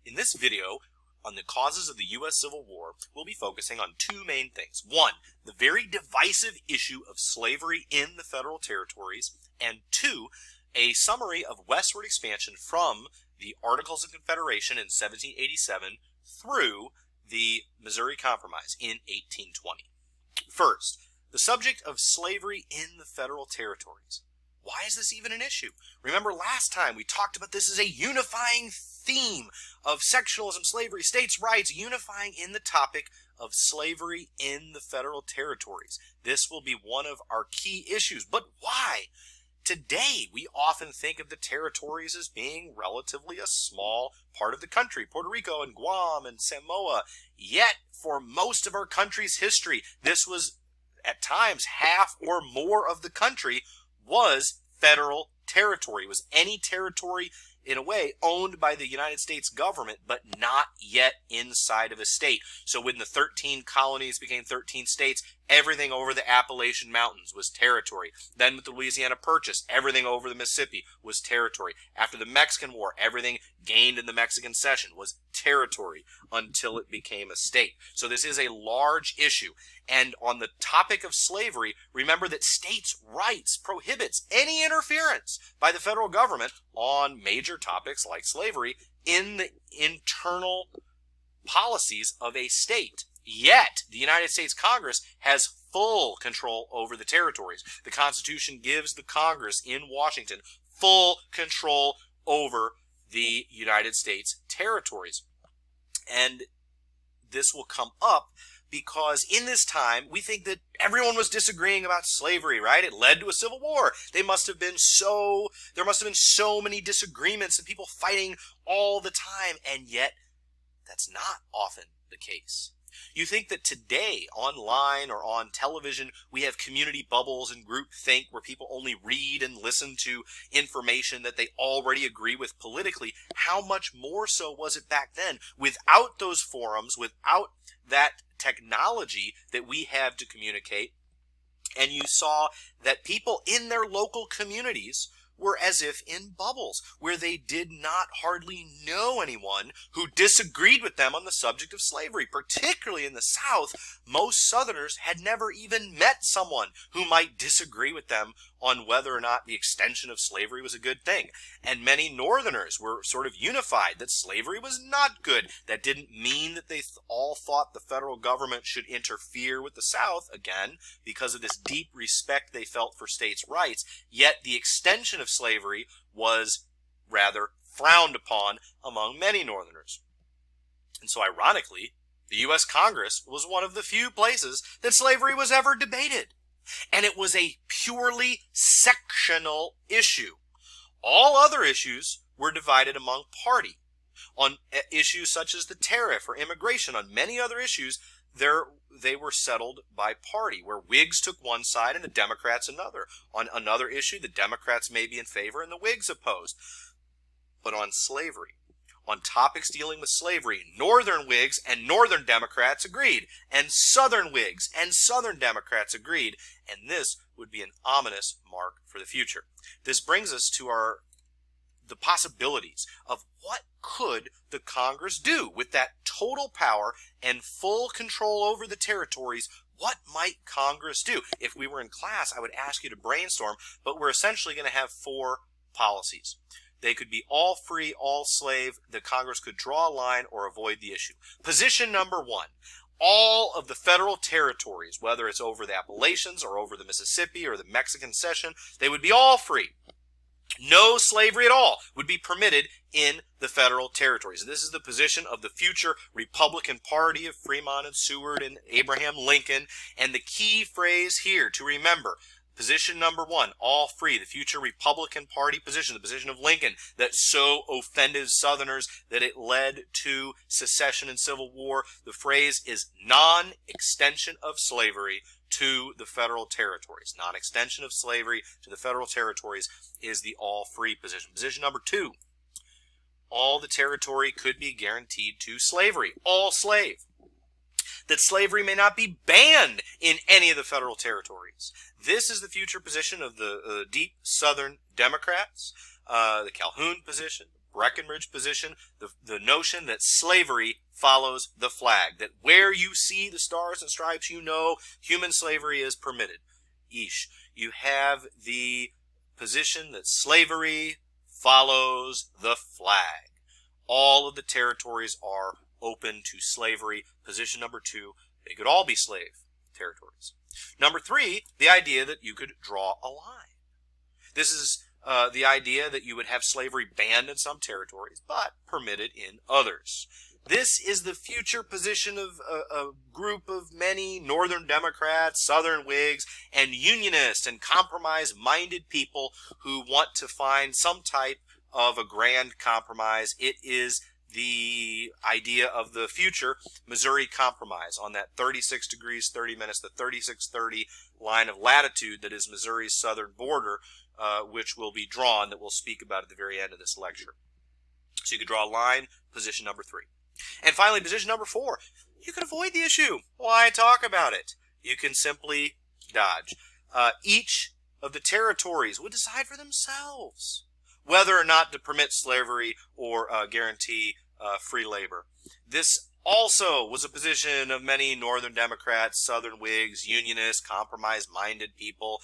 In this video on the causes of the U.S. Civil War, we'll be focusing on two main things. One, the very divisive issue of slavery in the federal territories, and two, a summary of westward expansion from the Articles of Confederation in 1787 through the Missouri Compromise in 1820. First, the subject of slavery in the federal territories. Why is this even an issue? Remember last time we talked about this as a unifying theme of sectionalism, slavery, states' rights, unifying in the topic of slavery in the federal territories. This will be one of our key issues. But why? Today, we often think of the territories as being relatively a small part of the country, Puerto Rico and Guam and Samoa. Yet, for most of our country's history, this was at times half or more of the country was federal territory. It was any territory, in a way, owned by the United States government, but not yet inside of a state. So when the 13 colonies became 13 states, everything over the Appalachian Mountains was territory. Then with the Louisiana Purchase, everything over the Mississippi was territory. After the Mexican War, everything gained in the Mexican Cession was territory until it became a state. So this is a large issue. And on the topic of slavery, remember that states' rights prohibits any interference by the federal government on major topics like slavery in the internal policies of a state. Yet, the United States Congress has full control over the territories. The Constitution gives the Congress in Washington full control over the United States territories. And this will come up because in this time, we think that everyone was disagreeing about slavery, right? It led to a civil war. There must have been so many disagreements and people fighting all the time, and yet that's not often the case. You think that today, online or on television, we have community bubbles and groupthink where people only read and listen to information that they already agree with politically. How much more so was it back then? Without those forums, without that technology that we have to communicate, and you saw that people in their local communities were as if in bubbles, where they did not hardly know anyone who disagreed with them on the subject of slavery. Particularly in the South, most Southerners had never even met someone who might disagree with them on whether or not the extension of slavery was a good thing. And many Northerners were sort of unified that slavery was not good. That didn't mean that they all thought the federal government should interfere with the South, again, because of this deep respect they felt for states' rights. Yet the extension of slavery was rather frowned upon among many Northerners. And so ironically, the U.S. Congress was one of the few places that slavery was ever debated. And it was a purely sectional issue. All other issues were divided among party. On issues such as the tariff or immigration, on many other issues, they were settled by party, where Whigs took one side and the Democrats another. On another issue, the Democrats may be in favor and the Whigs opposed. But on slavery, on topics dealing with slavery, Northern Whigs and Northern Democrats agreed, and Southern Whigs and Southern Democrats agreed, and this would be an ominous mark for the future. This brings us to the possibilities of what could the Congress do with that total power and full control over the territories. What might Congress do? If we were in class, I would ask you to brainstorm, but we're essentially going to have four policies. They could be all free, all slave. The Congress could draw a line or avoid the issue. Position number one. All of the federal territories, whether it's over the Appalachians or over the Mississippi or the Mexican Cession, they would be all free. No slavery at all would be permitted in the federal territories. This is the position of the future Republican Party of Fremont and Seward and Abraham Lincoln. And the key phrase here to remember, position number one, all free, the future Republican Party position, the position of Lincoln that so offended Southerners that it led to secession and Civil War. The phrase is non-extension of slavery to the federal territories. Non-extension of slavery to the federal territories is the all-free position. Position number two, all the territory could be guaranteed to slavery, all slave. That slavery may not be banned in any of the federal territories. This is the future position of the deep Southern Democrats, the Calhoun position, Breckinridge position, the notion that slavery follows the flag, that where you see the stars and stripes, you know human slavery is permitted. You have the position that slavery follows the flag. All of the territories are open to slavery. Position number 2, they could all be slave territories. Number 3, the idea that you could draw a line. This is the idea that you would have slavery banned in some territories, but permitted in others. This is the future position of a group of many Northern Democrats, Southern Whigs, and Unionists and compromise-minded people who want to find some type of a grand compromise. It is the idea of the future Missouri Compromise on that 36 degrees 30 minutes, the 3630 line of latitude that is Missouri's southern border, which will be drawn, that we'll speak about at the very end of this lecture. So you could draw a line, position number 3. And finally, position number 4, you can avoid the issue. Why talk about it? You can simply dodge. Each of the territories would decide for themselves whether or not to permit slavery or guarantee free labor. This also was a position of many Northern Democrats, Southern Whigs, Unionists, compromise-minded people.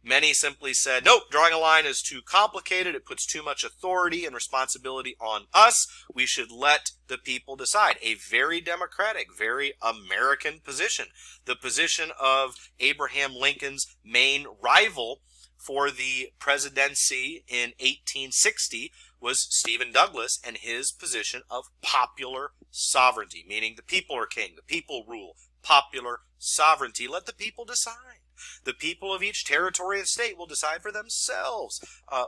Many simply said, nope, drawing a line is too complicated. It puts too much authority and responsibility on us. We should let the people decide. A very democratic, very American position. The position of Abraham Lincoln's main rival for the presidency in 1860 was Stephen Douglas and his position of popular sovereignty, meaning the people are king, the people rule. Popular sovereignty, let the people decide. The people of each territory and state will decide for themselves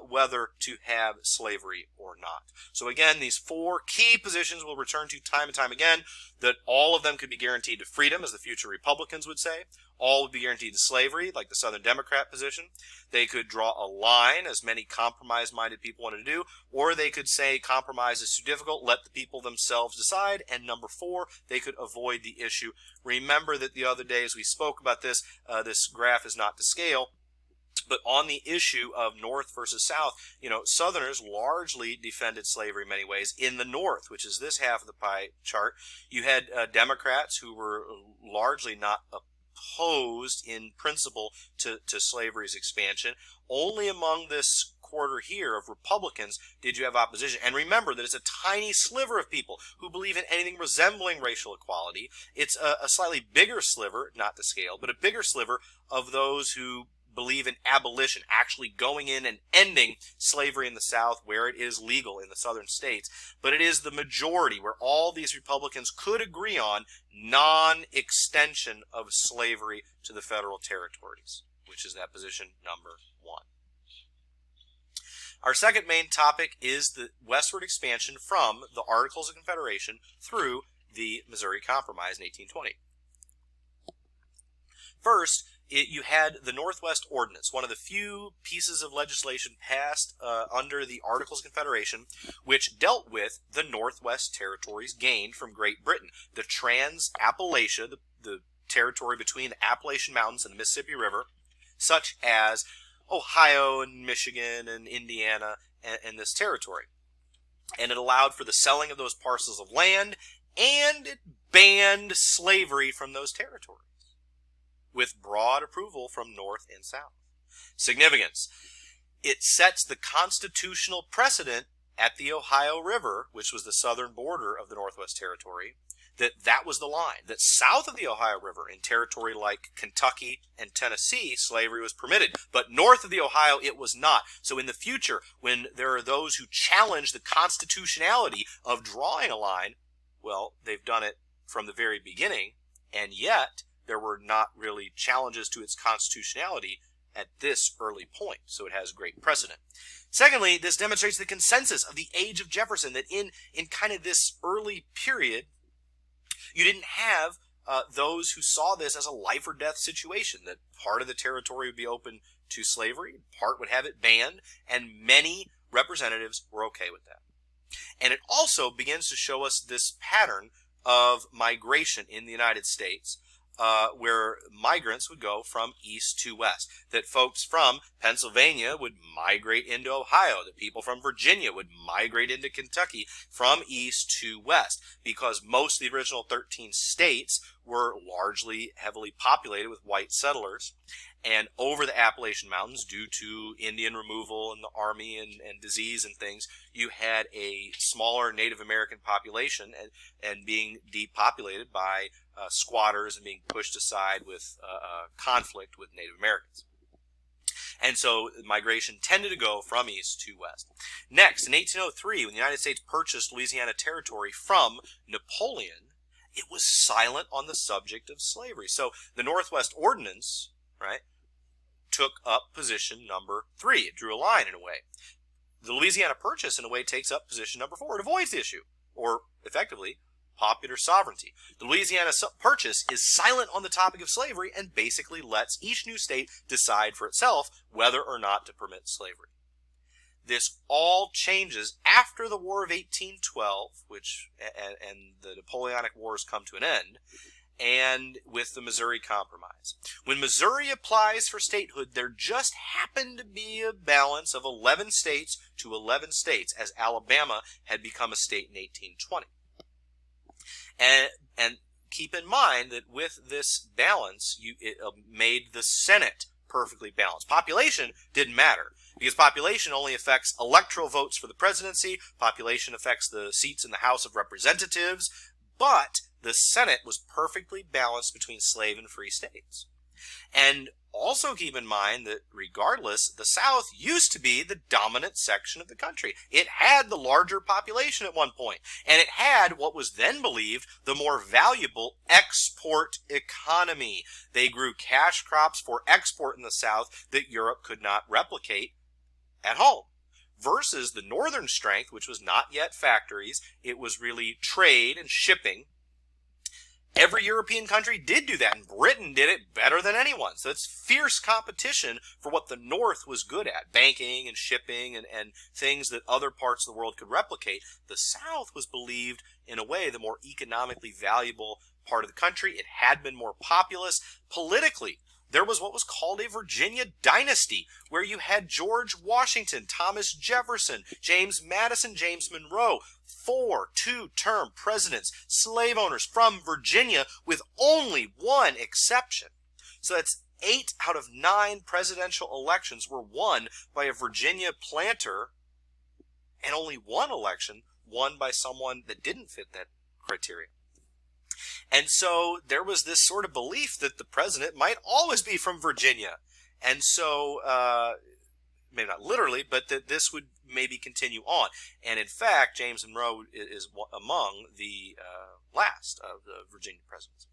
whether to have slavery or not. So again, these 4 key positions we'll return to time and time again, that all of them could be guaranteed to freedom, as the future Republicans would say. All would be guaranteed to slavery, like the Southern Democrat position. They could draw a line, as many compromise-minded people wanted to do, or they could say compromise is too difficult, let the people themselves decide. And number 4, they could avoid the issue. Remember that the other day, as we spoke about this, this graph is not to scale, but on the issue of North versus South, Southerners largely defended slavery in many ways. In the North, which is this half of the pie chart, you had Democrats who were largely not opposed in principle to slavery's expansion. Only among this quarter here of Republicans did you have opposition. And remember that it's a tiny sliver of people who believe in anything resembling racial equality. It's a slightly bigger sliver, not to scale, but a bigger sliver of those who believe in abolition, actually going in and ending slavery in the South where it is legal in the southern states. But it is the majority where all these Republicans could agree on non-extension of slavery to the federal territories, which is that position number 1. Our second main topic is the westward expansion from the Articles of Confederation through the Missouri Compromise in 1820. First, you had the Northwest Ordinance, one of the few pieces of legislation passed under the Articles of Confederation, which dealt with the Northwest territories gained from Great Britain. The Trans-Appalachia, the territory between the Appalachian Mountains and the Mississippi River, such as Ohio and Michigan and Indiana and this territory. And it allowed for the selling of those parcels of land, and it banned slavery from those territories, with broad approval from North and South. Significance. It sets the constitutional precedent at the Ohio River, which was the southern border of the Northwest Territory, that was the line. That south of the Ohio River, in territory like Kentucky and Tennessee, slavery was permitted. But north of the Ohio, it was not. So in the future, when there are those who challenge the constitutionality of drawing a line, well, they've done it from the very beginning, and yet there were not really challenges to its constitutionality at this early point, so it has great precedent. Secondly, this demonstrates the consensus of the age of Jefferson, that in kind of this early period, you didn't have those who saw this as a life or death situation, that part of the territory would be open to slavery, part would have it banned, and many representatives were okay with that. And it also begins to show us this pattern of migration in the United States where migrants would go from east to west. That folks from Pennsylvania would migrate into Ohio. That people from Virginia would migrate into Kentucky from east to west, because most of the original 13 states were largely heavily populated with white settlers. And over the Appalachian Mountains, due to Indian removal and the army and disease and things, you had a smaller Native American population and being depopulated by squatters and being pushed aside with conflict with Native Americans. And so migration tended to go from east to west. Next, in 1803, when the United States purchased Louisiana Territory from Napoleon, it was silent on the subject of slavery. So the Northwest Ordinance, right, took up position number 3. It drew a line in a way. The Louisiana Purchase, in a way, takes up position number 4. It avoids the issue, or effectively, popular sovereignty. The Louisiana Purchase is silent on the topic of slavery and basically lets each new state decide for itself whether or not to permit slavery. This all changes after the War of 1812, and the Napoleonic Wars come to an end, and with the Missouri Compromise. When Missouri applies for statehood, there just happened to be a balance of 11 states to 11 states, as Alabama had become a state in 1820. And keep in mind that with this balance, it made the Senate perfectly balanced. Population didn't matter, because population only affects electoral votes for the presidency. Population affects the seats in the House of Representatives, but the Senate was perfectly balanced between slave and free states. And also keep in mind that regardless, the South used to be the dominant section of the country. It had the larger population at one point, and it had what was then believed the more valuable export economy. They grew cash crops for export in the South that Europe could not replicate at home. Versus the northern strength, which was not yet factories, it was really trade and shipping. Every European country did do that, and Britain did it better than anyone. So it's fierce competition for what the North was good at, banking and shipping and things that other parts of the world could replicate. The South was believed, in a way, the more economically valuable part of the country. It had been more populous. Politically, there was what was called a Virginia dynasty, where you had George Washington, Thomas Jefferson, James Madison, James Monroe, 4 two-term presidents, slave owners from Virginia, with only one exception. So that's 8 out of 9 presidential elections were won by a Virginia planter, and only one election won by someone that didn't fit that criteria. And so there was this sort of belief that the president might always be from Virginia. And so, maybe not literally, but that this would maybe continue on. And in fact, James Monroe is among the last of the Virginia presidents.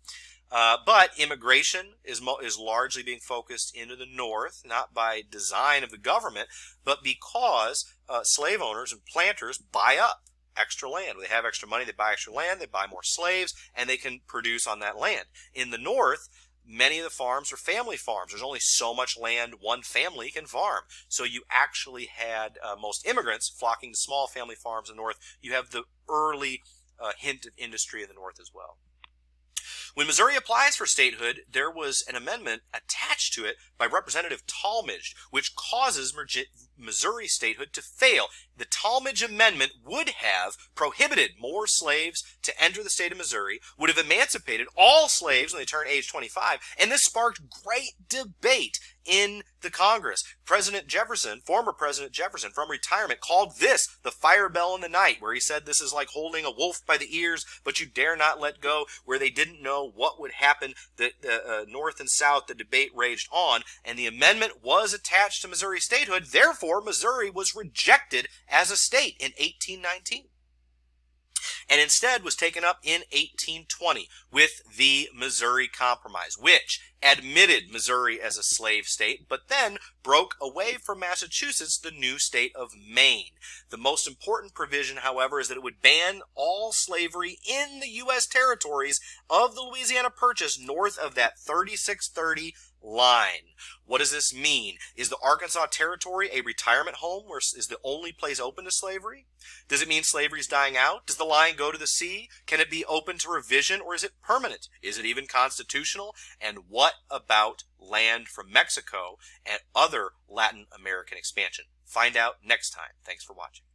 But immigration is largely being focused into the North, not by design of the government, but because slave owners and planters buy up extra land. When they have extra money, they buy extra land, they buy more slaves, and they can produce on that land. In the North, many of the farms are family farms. There's only so much land one family can farm. So you actually had most immigrants flocking to small family farms in the North. You have the early hint of industry in the North as well. When Missouri applies for statehood, there was an amendment attached to it by Representative Talmadge, which causes Missouri statehood to fail. The Talmadge Amendment would have prohibited more slaves to enter the state of Missouri, would have emancipated all slaves when they turned age 25, and this sparked great debate in the Congress. President Jefferson, former President Jefferson, from retirement, called this the fire bell in the night, where he said this is like holding a wolf by the ears, but you dare not let go, where they didn't know what would happen. The North and South, the debate raged on, and the amendment was attached to Missouri statehood. Therefore, Missouri was rejected as a state in 1819. And instead was taken up in 1820 with the Missouri Compromise, which admitted Missouri as a slave state, but then broke away from Massachusetts, the new state of Maine. The most important provision, however, is that it would ban all slavery in the U.S. territories of the Louisiana Purchase north of that 3630 line. What does this mean? Is the Arkansas Territory a retirement home where is the only place open to slavery? Does it mean slavery is dying out? Does the line go to the sea? Can it be open to revision, or is it permanent? Is it even constitutional? And what about land from Mexico and other Latin American expansion? Find out next time. Thanks for watching.